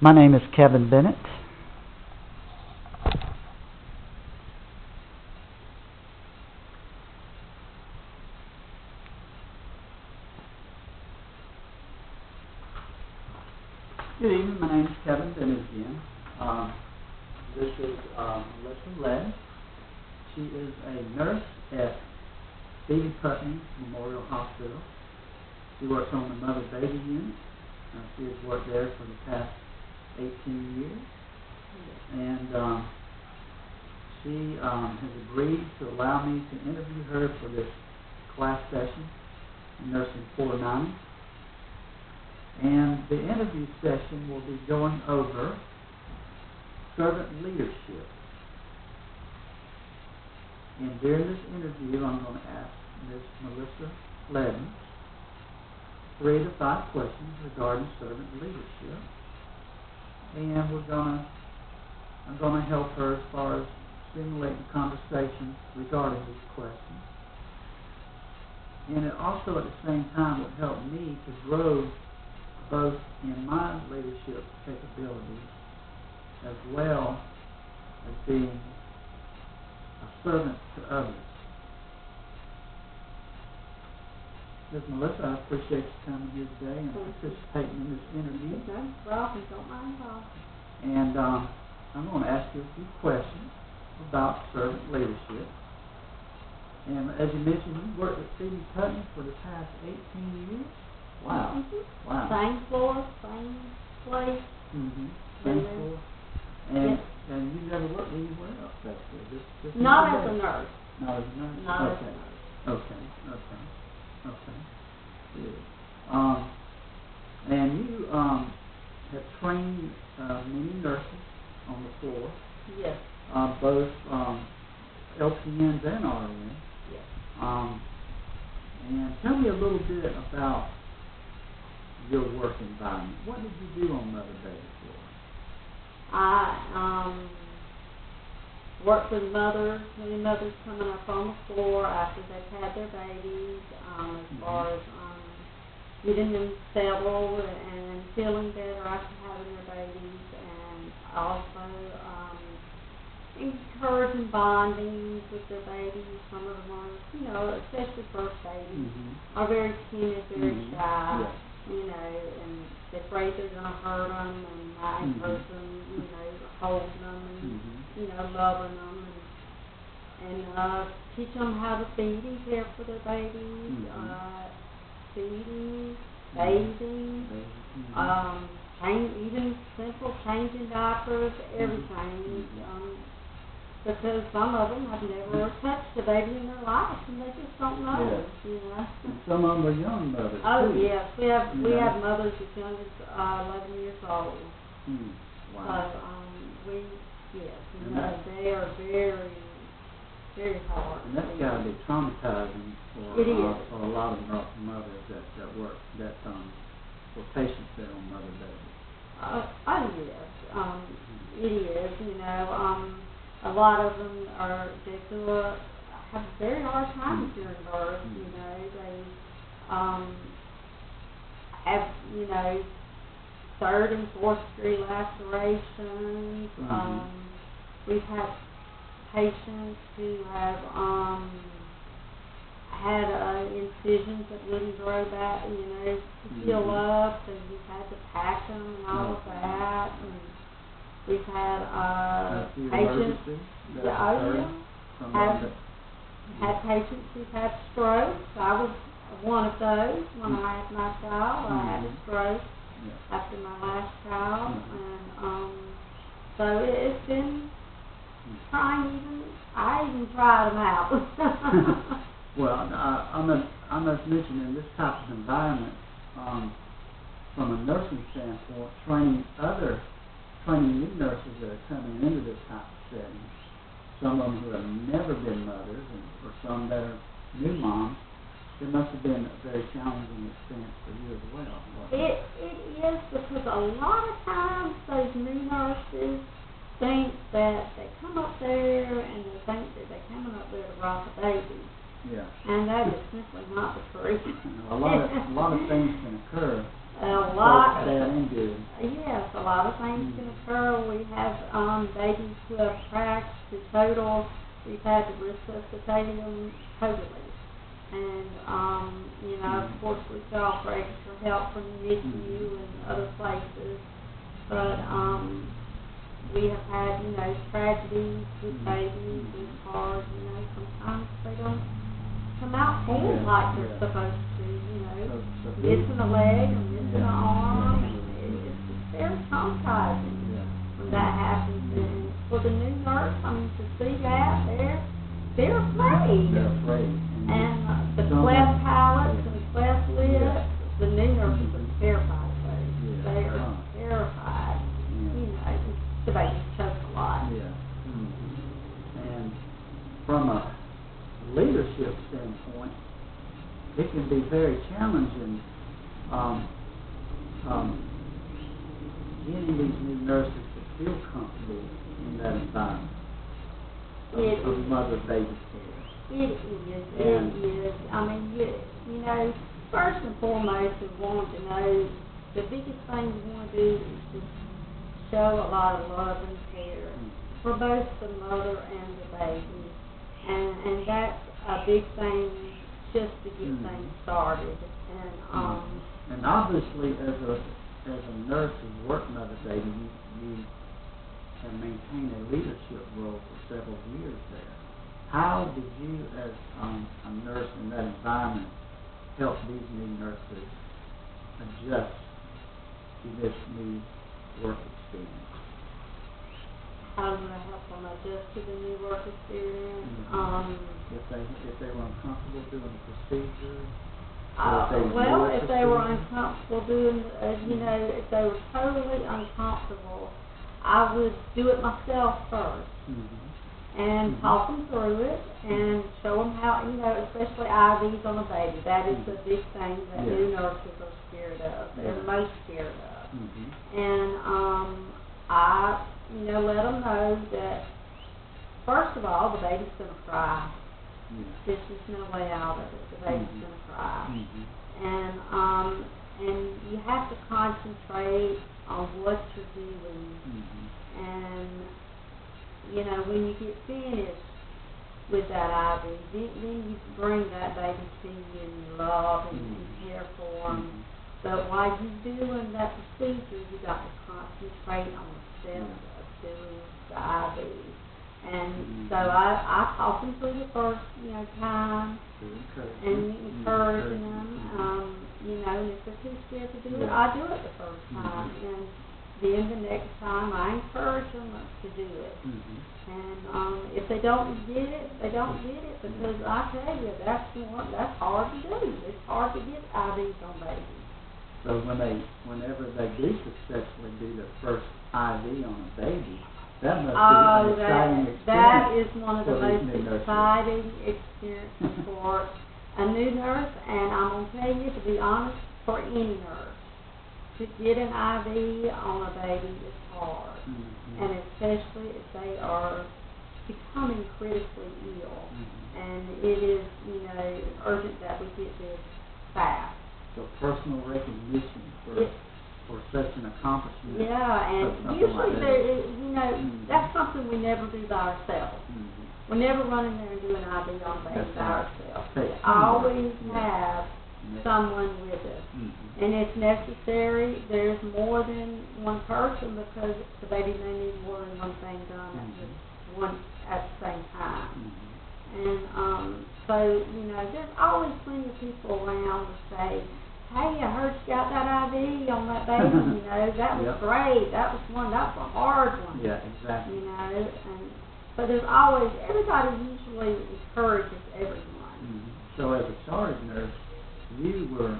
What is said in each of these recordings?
My name is Kevin Bennett. Good evening. My name is Kevin Bennett again. This is Melissa Led. She is a nurse at Stevie Putney Memorial Hospital. She works on the mother-baby unit. She has worked there for the past 18 years. And she has agreed to allow me to interview her for this class session in Nursing 490. And the interview session will be going over servant leadership. And during this interview, I'm going to ask Ms. Melissa Ledden 3 to 5 questions regarding servant leadership. And I'm going to help her as far as stimulating conversation regarding these questions. And it also at the same time would help me to grow both in my leadership capabilities as well as being a servant to others. Ms. Melissa, I appreciate you coming here today and participating in this interview. Okay, well, if you don't mind at all. And I'm going to ask you a few questions about servant leadership. And as you mentioned, you worked at Stevie Putney for the past 18 years. Wow. Mm-hmm. Wow. Same floor, same place. Mm-hmm. Same floor. And yes. And you never worked anywhere else, that's good. Just Not as a nurse. Not as a nurse? Not okay. as a nurse. Okay. Good. And you have trained many nurses on the floor. Yes. Both LPNs and RNs. Yes. And tell me a little bit about your work environment. What did you do on Mother Baby floor? I worked with mothers, many mothers coming up on the floor after they've had their babies, as far as getting them settled and feeling better after having their babies, and also encouraging bonding with their babies. Some of them are, especially first babies, are very timid, very shy. Yes. And they're afraid they're going to hurt them, and I encourage them, holding them, and, loving them, and teach them how to feed and care for their babies, feeding, bathing, even simple changing diapers, everything, because some of them have never touched a baby in their life, and they just don't know, And some of them are young mothers, Oh, too. yes. We have mothers as young as 11 years old. Wow. So, they are very, very hard. And that's got to be traumatizing for a lot of mothers that work, for patients that are on Mother Baby. Yes. It is, a lot of them have a very hard time during birth, they have, 3rd and 4th degree lacerations. We've had patients who have had incisions that wouldn't grow back, to heal up, and we've had to pack them and all of that. And we've had patients had patients who've had strokes. I was one of those when I had my child. I had a stroke after my last child, and so it's been trying. I even tried them out. Well, I must mention in this type of environment, from a nursing standpoint, training new nurses that are coming into this type of setting, some of them who have never been mothers, or some that are new moms, it must have been a very challenging experience for you as well. It is, because a lot of times those new nurses think that they come up there and they think that they're coming up there to rock a baby. Yeah. And that is simply not the truth. A lot of things can occur A lot. Bad and good. Yes, a lot of things can occur. We have babies who have cracked to total. We've had to resuscitate them totally. And, of course, we call for extra help from the NICU and other places. But we have had, tragedies with babies as far as, sometimes they don't come out whole like they're supposed to, missing a leg or missing an arm. It's very traumatizing when that happens. And for the new nurse, to see that, they're afraid. They're afraid. And the cleft palates and cleft lips, the new nurses are terrified of those. They are terrified. The babies choke a lot. Yeah. And from a leadership standpoint, it can be very challenging getting these new nurses to feel comfortable in that environment of mother-baby care. It is. First and foremost, we want to know the biggest thing we want to do is to show a lot of love and care for both the mother and the baby. And that's a big thing just to get things started. And obviously, as a nurse who's worked mother-baby, you have maintained a leadership role for several years there. How did you, as a nurse in that environment, help these new nurses adjust to this new work experience? How do I help them adjust to the new work experience? If they were uncomfortable doing the procedure? If they were uncomfortable doing, if they were totally uncomfortable, I would do it myself first. And talk them through it and show them how, especially IVs on a baby. That is the big thing that new nurses are scared of. They're most scared of. And I, let them know that, first of all, the baby's going to cry. There's just no way out of it. The baby's going to cry. And you have to concentrate on what you're doing. And when you get finished with that IV, then you bring that baby to you and you love and care for them. But while you're doing that procedure, you got to concentrate on the steps of doing the IV. And so I talk them through the first, time and encouraging them. And if they're too scared to do it, I do it the first time. And then the next time I encourage them to do it. And if they don't get it, they don't get it, because I tell you, that's hard to do. It's hard to get IVs on babies. So whenever they do successfully do their first IV on a baby, that must be an exciting experience. That is one of the most exciting experiences for a new nurse, and I'm going to tell you, to be honest, for any nurse, to get an IV on a baby is hard, and especially if they are becoming critically ill, and it is, urgent that we get this fast. So personal recognition for such an accomplishment. Yeah, and usually that's something we never do by ourselves. We never run in there and do an IV on a baby by ourselves. We always have someone with us. And if necessary, there's more than one person, because the baby may need more than one thing done at the same time. And so, there's always plenty of people around to say, hey, I heard you got that IV on that baby, that was great, that was a hard one. Yeah, exactly. And so there's always, everybody usually encourages everyone. So as a charge nurse, you were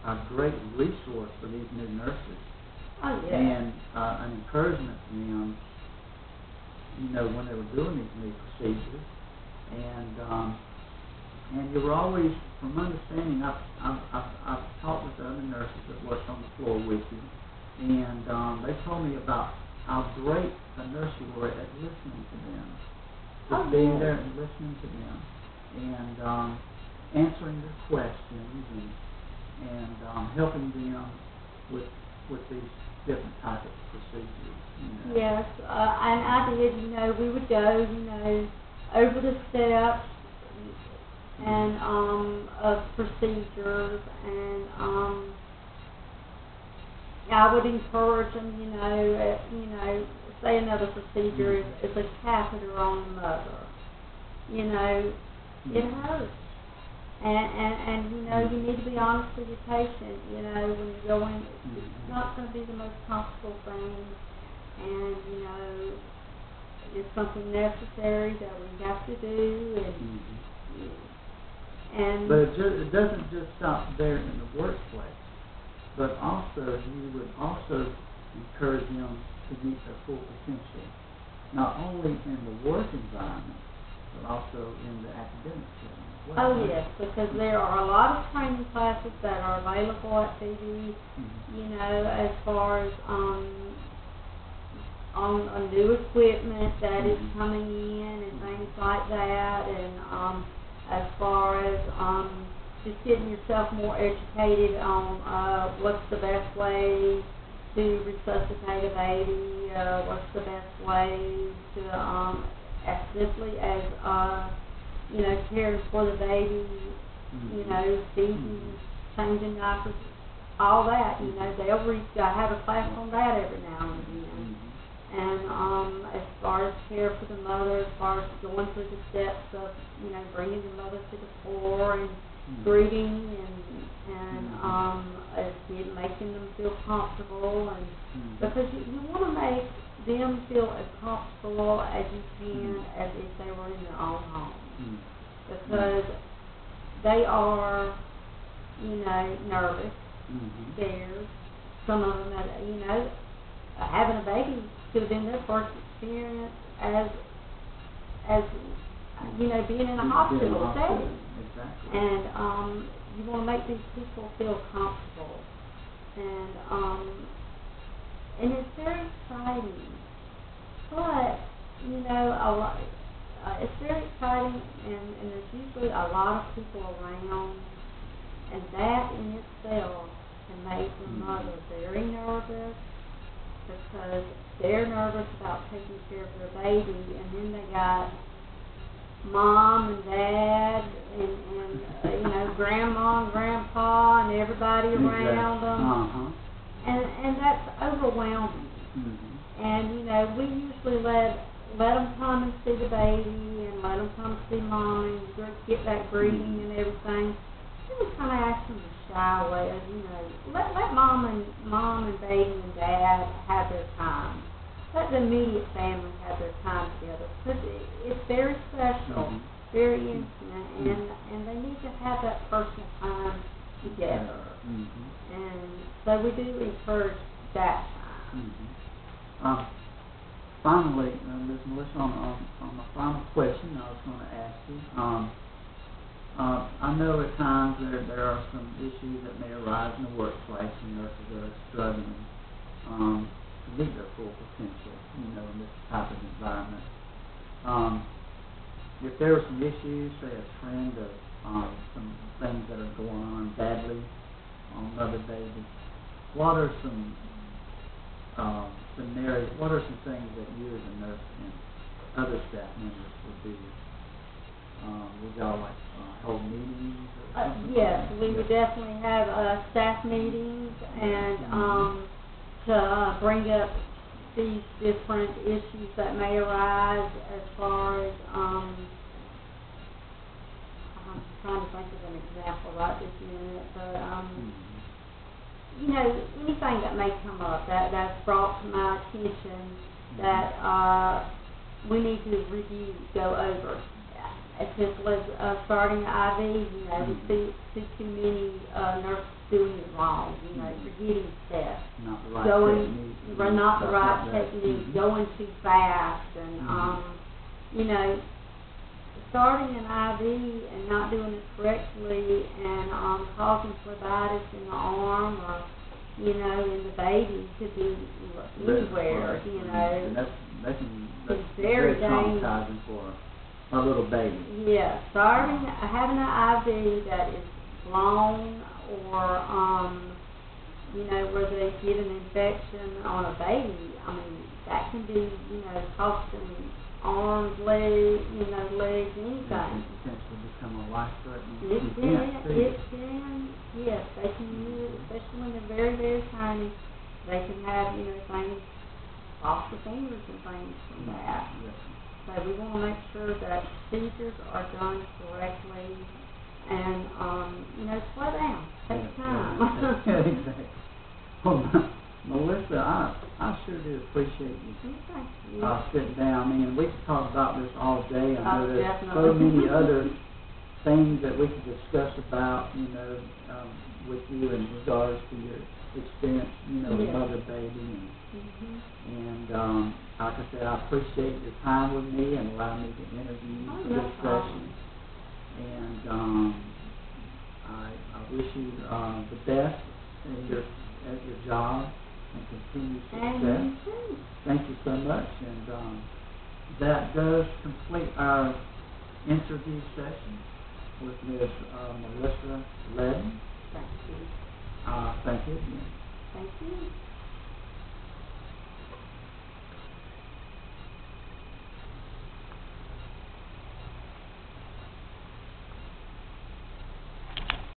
a great resource for these new nurses. Oh, yeah. And an encouragement to them, when they were doing these new procedures. And you were always, from understanding, I've talked with other nurses that worked on the floor with you, and they told me about how great a nurse you were at listening to them. Just being there and listening to them, and answering their questions, and helping them with these different types of procedures. You know. Yes, and I did, we would go, over the steps and of procedures, and I would encourage them, say another procedure is a catheter on the mother. It hurts. And you need to be honest with your patient, when you're going, it's not going to be the most comfortable thing, and, it's something necessary that we have to do, and but it doesn't just stop there in the workplace, but also you would also encourage them to meet their full potential, not only in the work environment, but also in the academic setting as well. Oh, yes, because there are a lot of training classes that are available at TV, as far as on new equipment that is coming in and things like that, and as far as just getting yourself more educated on what's the best way to resuscitate a baby, what's the best way to, as simply as, caring for the baby, feeding, changing diapers, all that, they'll have a class on that every now and again. And as far as care for the mother, as far as going through the steps of, bringing the mother to the floor and greeting and making them feel comfortable, and because you want to make them feel as comfortable as you can as if they were in their own home, because they are, nervous, scared. Some of them, having a baby could have been their first experience as being in a hospital setting. Exactly. And you want to make these people feel comfortable, and it's very exciting. But it's very exciting, and there's usually a lot of people around, and that in itself can make the mother very nervous, because they're nervous about taking care of their baby, and then they got mom and dad and grandma and grandpa and everybody around them, and that's overwhelming. And we usually let them come and see the baby, and let them come see mom, and get that greeting and everything. Then we kind of ask them to shy away, let mom and baby and dad have their time. Let the immediate family have their time together, because it's very special, very intimate, and they need to have that personal time together. And so we do encourage that time. Finally, Ms. Melissa, on my final question I was going to ask you, I know at times there are some issues that may arise in the workplace, and nurses are struggling to meet their full potential, in this type of environment. If there are some issues, say a trend of some things that are going on badly on mother baby, what are some scenarios, what are some things that you as a nurse and other staff members would do? Would y'all hold meetings or something? Yes, we would definitely have staff meetings, and to bring up these different issues that may arise, as far as I'm trying to think of an example right this minute, but anything that may come up that's brought to my attention that we need to review, go over. As simple as starting an IV, we see too many nurses doing it wrong, forgetting steps, not the right technique, not the right technique, going too fast, and starting an IV and not doing it correctly, and causing phlebitis in the arm, or in the baby, could be anywhere, And that's it's very traumatizing for a little baby. Yeah, having an IV that is blown or where they get an infection on a baby. I mean, that can be, costing arms, legs, legs, anything. It can potentially become a life-threatening It event, too. yes, they can use it, especially when they're very, very tiny. They can have, things, loss of fingers and things from that. Yes. So we want to make sure that procedures are done correctly and, slow down, take time. Exactly. Well, Melissa, I sure do appreciate you Thank you. sitting down. I mean, we could talk about this all day. I know there's definitely. so many other things that we could discuss about, with you in regards to your experience, with Yes. mother baby. Mm-hmm. And like I said, I appreciate your time with me and allowing me to interview you for this session. And I wish you the best at your job and continued success. And you too. Thank you so much. And that does complete our interview session with Ms. Melissa Ledden. Thank you. Thank you again. Thank you.